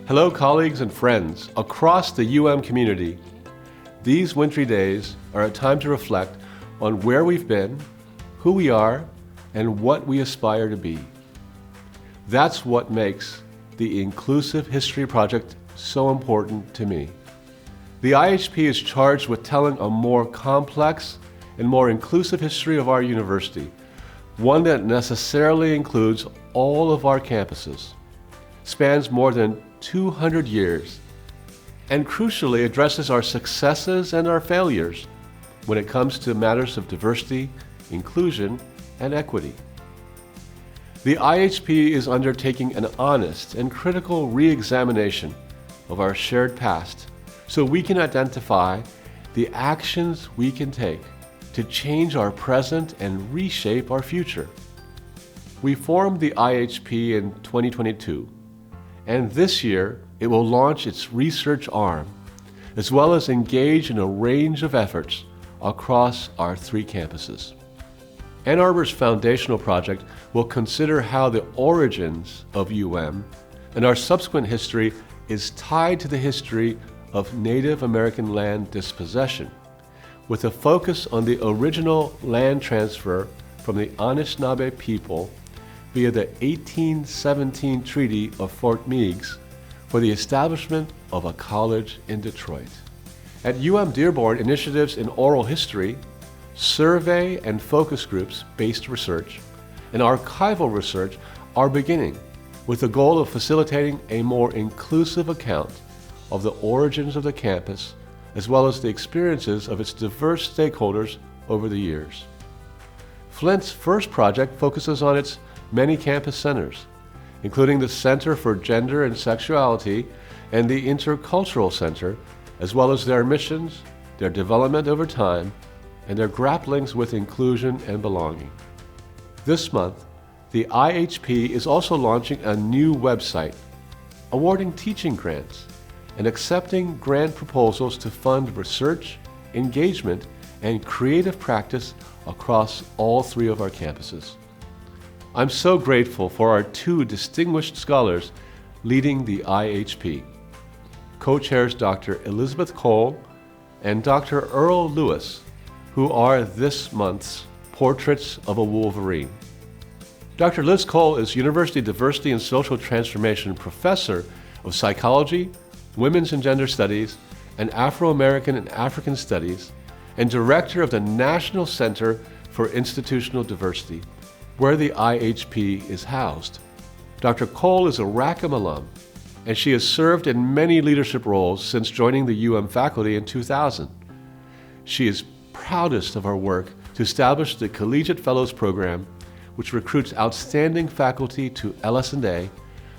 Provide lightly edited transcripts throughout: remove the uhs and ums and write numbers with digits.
Hello, colleagues and friends across the UM community. These wintry days are a time to reflect on where we've been, who we are, and what we aspire to be. That's what makes the Inclusive History Project so important to me. The IHP is charged with telling a more complex and more inclusive history of our university, one that necessarily includes all of our campuses, spans more than 200 years, and crucially addresses our successes and our failures when it comes to matters of diversity, inclusion, and equity. The IHP is undertaking an honest and critical re-examination of our shared past so we can identify the actions we can take to change our present and reshape our future. We formed the IHP in 2022, and this year it will launch its research arm, as well as engage in a range of efforts across our 3 campuses. Ann Arbor's foundational project will consider how the origins of UM and our subsequent history is tied to the history of Native American land dispossession, with a focus on the original land transfer from the Anishinaabe people via the 1817 Treaty of Fort Meigs for the establishment of a college in Detroit. At Dearborn, initiatives in oral history, survey and focus groups-based research, and archival research are beginning with the goal of facilitating a more inclusive account of the origins of the campus as well as the experiences of its diverse stakeholders over the years. Flint's first project focuses on its many campus centers, including the Center for Gender and Sexuality and the Intercultural Center, as well as their missions, their development over time, and their grapplings with inclusion and belonging. This month, the IHP is also launching a new website, awarding teaching grants and accepting grant proposals to fund research, engagement, and creative practice across all 3 of our campuses. I'm so grateful for our 2 distinguished scholars leading the IHP, co-chairs Dr. Elizabeth Cole and Dr. Earl Lewis, who are this month's Portraits of a Wolverine. Dr. Liz Cole is University Diversity and Social Transformation Professor of Psychology, Women's and Gender Studies, and Afro-American and African Studies, and Director of the National Center for Institutional Diversity, where the IHP is housed. Dr. Cole is a Rackham alum, and she has served in many leadership roles since joining the faculty in 2000. She is proudest of her work to establish the Collegiate Fellows Program, which recruits outstanding faculty to LS&A,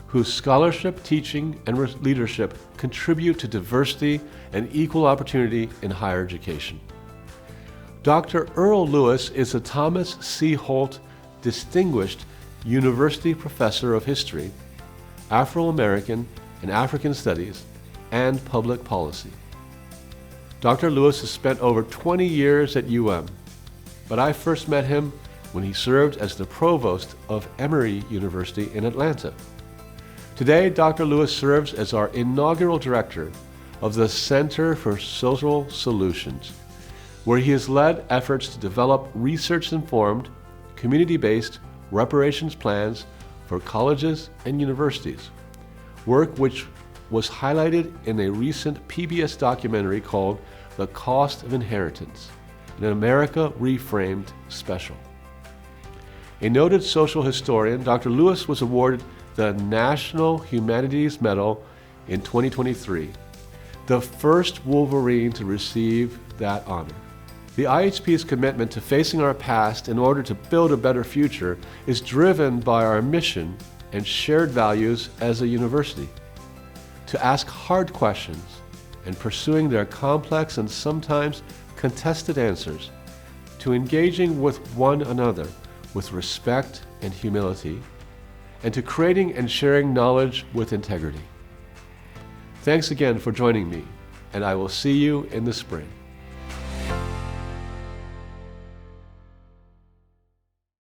whose scholarship, teaching, and leadership contribute to diversity and equal opportunity in higher education. Dr. Earl Lewis is a Thomas C. Holt Distinguished University Professor of History, Afro-American and African Studies, and Public Policy. Dr. Lewis has spent over 20 years at but I first met him when he served as the provost of Emory University in Atlanta. Today, Dr. Lewis serves as our inaugural director of the Center for Social Solutions, where he has led efforts to develop research-informed, community-based reparations plans for colleges and universities, work which was highlighted in a recent PBS documentary called The Cost of Inheritance, an America Reframed special. A noted social historian, Dr. Lewis was awarded the National Humanities Medal in 2023, the first Wolverine to receive that honor. The IHP's commitment to facing our past in order to build a better future is driven by our mission and shared values as a university. To ask hard questions and pursuing their complex and sometimes contested answers, to engaging with one another with respect and humility, and to creating and sharing knowledge with integrity. Thanks again for joining me, and I will see you in the spring.